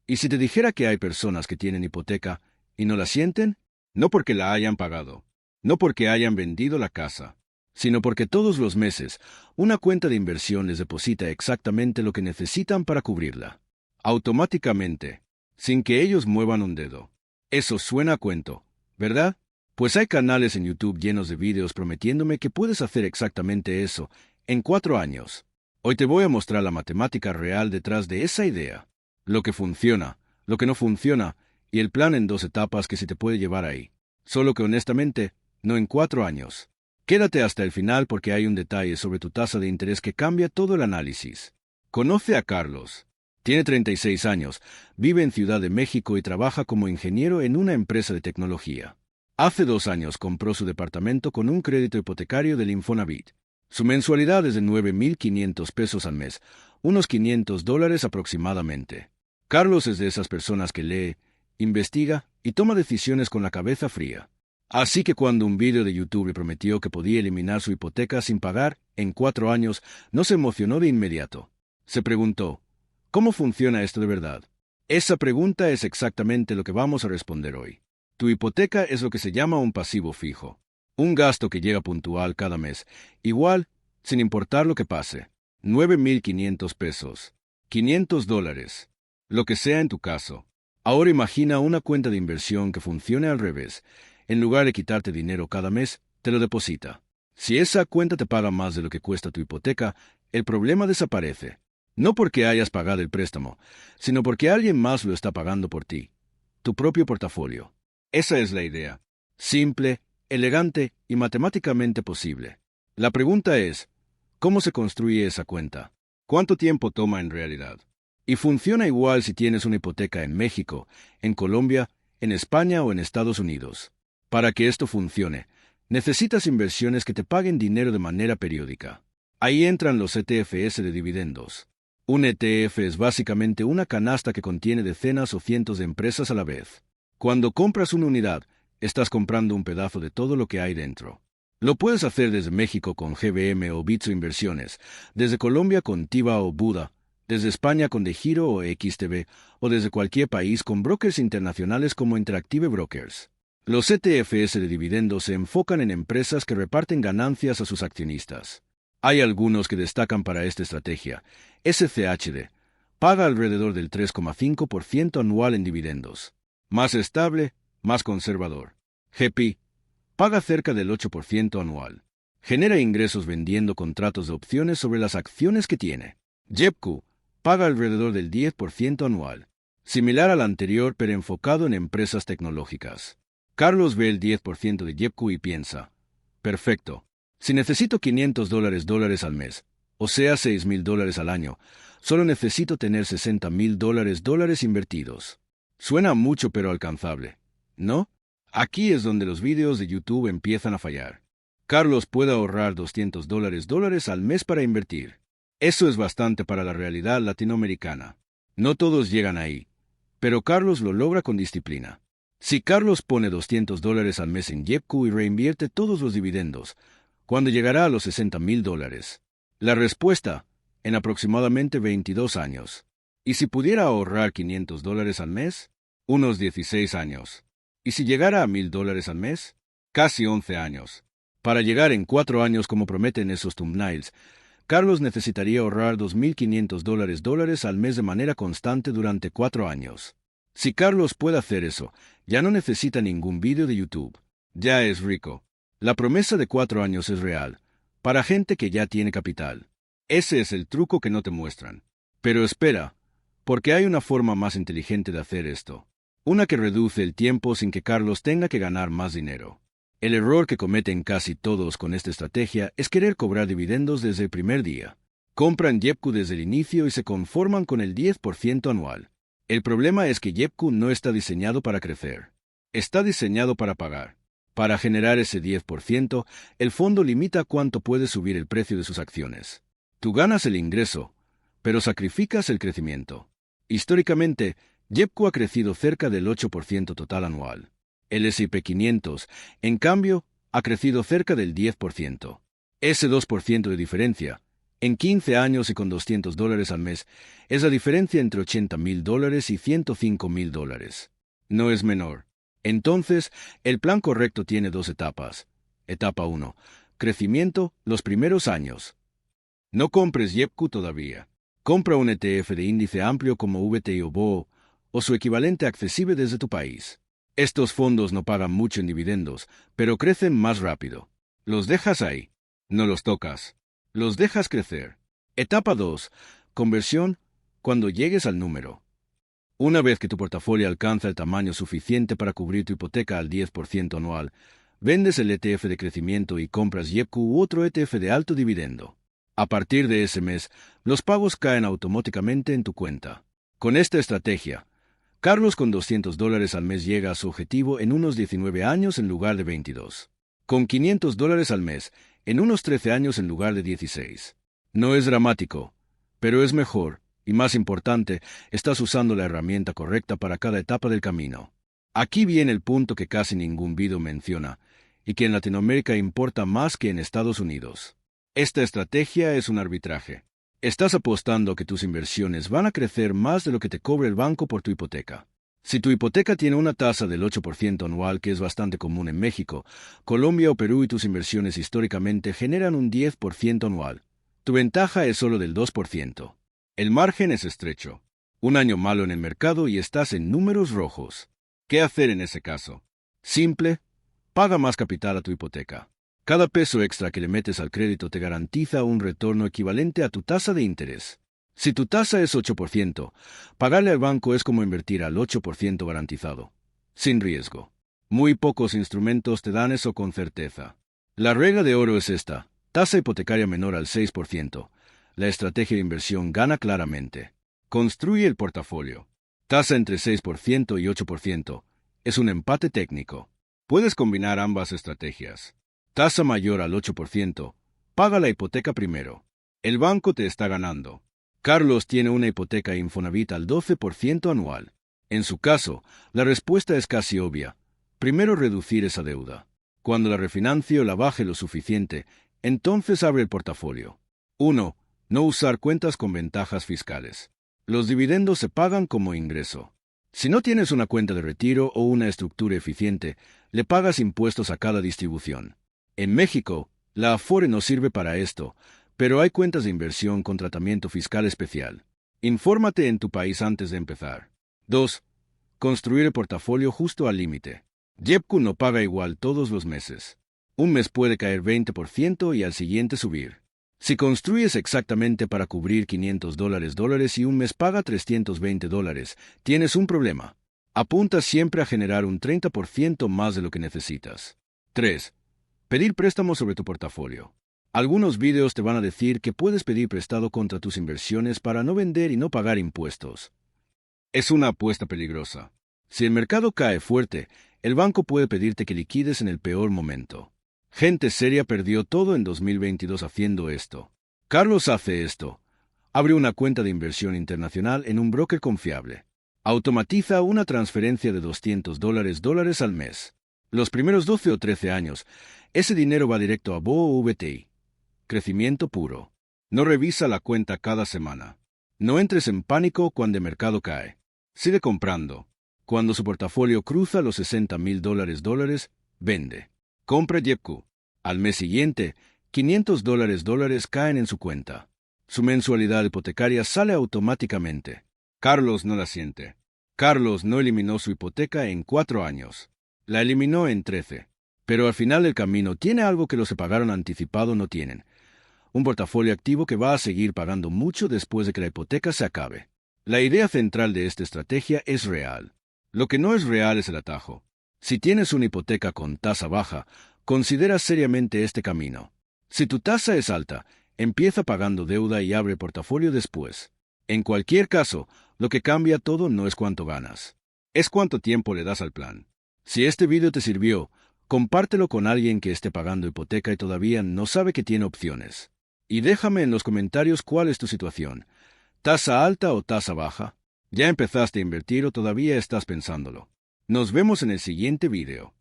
¿Y si te dijera que hay personas que tienen hipoteca y no la sienten? No porque la hayan pagado, no porque hayan vendido la casa, sino porque todos los meses una cuenta de inversión les deposita exactamente lo que necesitan para cubrirla. Automáticamente, sin que ellos muevan un dedo. Eso suena a cuento, ¿verdad? Pues hay canales en YouTube llenos de videos prometiéndome que puedes hacer exactamente eso en 4 años. Hoy te voy a mostrar la matemática real detrás de esa idea. Lo que funciona, lo que no funciona, y el plan en 2 etapas que se te puede llevar ahí. Solo que honestamente, no en 4 años. Quédate hasta el final porque hay un detalle sobre tu tasa de interés que cambia todo el análisis. Conoce a Carlos. Tiene 36 años, vive en Ciudad de México y trabaja como ingeniero en una empresa de tecnología. Hace 2 años compró su departamento con un crédito hipotecario del Infonavit. Su mensualidad es de $9,500 al mes, unos $500 aproximadamente. Carlos es de esas personas que lee, investiga y toma decisiones con la cabeza fría. Así que cuando un vídeo de YouTube le prometió que podía eliminar su hipoteca sin pagar en 4 años, no se emocionó de inmediato. Se preguntó, ¿cómo funciona esto de verdad? Esa pregunta es exactamente lo que vamos a responder hoy. Tu hipoteca es lo que se llama un pasivo fijo. Un gasto que llega puntual cada mes, igual, sin importar lo que pase. $9,500, $500, lo que sea en tu caso. Ahora imagina una cuenta de inversión que funcione al revés. En lugar de quitarte dinero cada mes, te lo deposita. Si esa cuenta te paga más de lo que cuesta tu hipoteca, el problema desaparece. No porque hayas pagado el préstamo, sino porque alguien más lo está pagando por ti. Tu propio portafolio. Esa es la idea. Simple, elegante y matemáticamente posible. La pregunta es, ¿cómo se construye esa cuenta? ¿Cuánto tiempo toma en realidad? Y funciona igual si tienes una hipoteca en México, en Colombia, en España o en Estados Unidos. Para que esto funcione, necesitas inversiones que te paguen dinero de manera periódica. Ahí entran los ETFs de dividendos. Un ETF es básicamente una canasta que contiene decenas o cientos de empresas a la vez. Cuando compras una unidad, estás comprando un pedazo de todo lo que hay dentro. Lo puedes hacer desde México con GBM o Bitso Inversiones, desde Colombia con Tiva o Buda, desde España con DeGiro o XTB, o desde cualquier país con brokers internacionales como Interactive Brokers. Los ETFs de dividendos se enfocan en empresas que reparten ganancias a sus accionistas. Hay algunos que destacan para esta estrategia. SCHD paga alrededor del 3,5% anual en dividendos. Más estable, más conservador. GP paga cerca del 8% anual. Genera ingresos vendiendo contratos de opciones sobre las acciones que tiene. JEPCO paga alrededor del 10% anual. Similar al anterior pero enfocado en empresas tecnológicas. Carlos ve el 10% de JEPCO y piensa, perfecto, si necesito $500 al mes, o sea $6,000 al año, solo necesito tener $60,000 invertidos. Suena mucho pero alcanzable, ¿no? Aquí es donde los vídeos de YouTube empiezan a fallar. Carlos puede ahorrar $200 al mes para invertir. Eso es bastante para la realidad latinoamericana. No todos llegan ahí, pero Carlos lo logra con disciplina. Si Carlos pone $200 al mes en JEPCO y reinvierte todos los dividendos, ¿cuándo llegará a los $60,000? La respuesta, en aproximadamente 22 años. ¿Y si pudiera ahorrar $500 al mes? Unos 16 años. ¿Y si llegara a $1,000 al mes? Casi 11 años. Para llegar en 4 años como prometen esos thumbnails, Carlos necesitaría ahorrar $2,500 al mes de manera constante durante 4 años. Si Carlos puede hacer eso, ya no necesita ningún vídeo de YouTube. Ya es rico. La promesa de 4 años es real, para gente que ya tiene capital. Ese es el truco que no te muestran. Pero espera, porque hay una forma más inteligente de hacer esto. Una que reduce el tiempo sin que Carlos tenga que ganar más dinero. El error que cometen casi todos con esta estrategia es querer cobrar dividendos desde el primer día. Compran JEPCO desde el inicio y se conforman con el 10% anual. El problema es que JEPCO no está diseñado para crecer. Está diseñado para pagar. Para generar ese 10%, el fondo limita cuánto puede subir el precio de sus acciones. Tú ganas el ingreso, pero sacrificas el crecimiento. Históricamente, JEPCO ha crecido cerca del 8% total anual. El S&P 500, en cambio, ha crecido cerca del 10%. Ese 2% de diferencia, En 15 años y con $200 al mes, es la diferencia entre $80,000 y $105,000. No es menor. Entonces, el plan correcto tiene dos etapas. Etapa 1. Crecimiento, los primeros años. No compres YEPCU todavía. Compra un ETF de índice amplio como VTI o BOO, o su equivalente accesible desde tu país. Estos fondos no pagan mucho en dividendos, pero crecen más rápido. Los dejas ahí. No los tocas. Los dejas crecer. Etapa 2. Conversión, cuando llegues al número. Una vez que tu portafolio alcanza el tamaño suficiente para cubrir tu hipoteca al 10% anual, vendes el ETF de crecimiento y compras YEPCU u otro ETF de alto dividendo. A partir de ese mes, los pagos caen automáticamente en tu cuenta. Con esta estrategia, Carlos con $200 al mes llega a su objetivo en unos 19 años en lugar de 22. Con $500 al mes, en unos 13 años en lugar de 16. No es dramático, pero es mejor, y más importante, estás usando la herramienta correcta para cada etapa del camino. Aquí viene el punto que casi ningún video menciona, y que en Latinoamérica importa más que en Estados Unidos. Esta estrategia es un arbitraje. Estás apostando a que tus inversiones van a crecer más de lo que te cobra el banco por tu hipoteca. Si tu hipoteca tiene una tasa del 8% anual, que es bastante común en México, Colombia o Perú, y tus inversiones históricamente generan un 10% anual, tu ventaja es solo del 2%. El margen es estrecho. Un año malo en el mercado y estás en números rojos. ¿Qué hacer en ese caso? Simple, paga más capital a tu hipoteca. Cada peso extra que le metes al crédito te garantiza un retorno equivalente a tu tasa de interés. Si tu tasa es 8%, pagarle al banco es como invertir al 8% garantizado, sin riesgo. Muy pocos instrumentos te dan eso con certeza. La regla de oro es esta: tasa hipotecaria menor al 6%. La estrategia de inversión gana claramente. Construye el portafolio. Tasa entre 6% y 8%. Es un empate técnico. Puedes combinar ambas estrategias. Tasa mayor al 8%. Paga la hipoteca primero. El banco te está ganando. Carlos tiene una hipoteca Infonavit al 12% anual. En su caso, la respuesta es casi obvia. Primero reducir esa deuda. Cuando la refinancie o la baje lo suficiente, entonces abre el portafolio. 1. No usar cuentas con ventajas fiscales. Los dividendos se pagan como ingreso. Si no tienes una cuenta de retiro o una estructura eficiente, le pagas impuestos a cada distribución. En México, la Afore no sirve para esto, pero hay cuentas de inversión con tratamiento fiscal especial. Infórmate en tu país antes de empezar. 2. Construir el portafolio justo al límite. YEPCU no paga igual todos los meses. Un mes puede caer 20% y al siguiente subir. Si construyes exactamente para cubrir $500 y un mes paga $320, tienes un problema. Apunta siempre a generar un 30% más de lo que necesitas. 3. Pedir préstamos sobre tu portafolio. Algunos videos te van a decir que puedes pedir prestado contra tus inversiones para no vender y no pagar impuestos. Es una apuesta peligrosa. Si el mercado cae fuerte, el banco puede pedirte que liquides en el peor momento. Gente seria perdió todo en 2022 haciendo esto. Carlos hace esto. Abre una cuenta de inversión internacional en un broker confiable. Automatiza una transferencia de $200 al mes. Los primeros 12 o 13 años, ese dinero va directo a BOO o VTI. Crecimiento puro. No revisa la cuenta cada semana. No entres en pánico cuando el mercado cae. Sigue comprando. Cuando su portafolio cruza los $60,000, vende. Compra YEPCU. Al mes siguiente, $500 caen en su cuenta. Su mensualidad hipotecaria sale automáticamente. Carlos no la siente. Carlos no eliminó su hipoteca en 4 años. La eliminó en 13. Pero al final del camino tiene algo que los que pagaron anticipado no tienen. Un portafolio activo que va a seguir pagando mucho después de que la hipoteca se acabe. La idea central de esta estrategia es real. Lo que no es real es el atajo. Si tienes una hipoteca con tasa baja, considera seriamente este camino. Si tu tasa es alta, empieza pagando deuda y abre portafolio después. En cualquier caso, lo que cambia todo no es cuánto ganas. Es cuánto tiempo le das al plan. Si este video te sirvió, compártelo con alguien que esté pagando hipoteca y todavía no sabe que tiene opciones. Y déjame en los comentarios cuál es tu situación. ¿Tasa alta o tasa baja? ¿Ya empezaste a invertir o todavía estás pensándolo? Nos vemos en el siguiente video.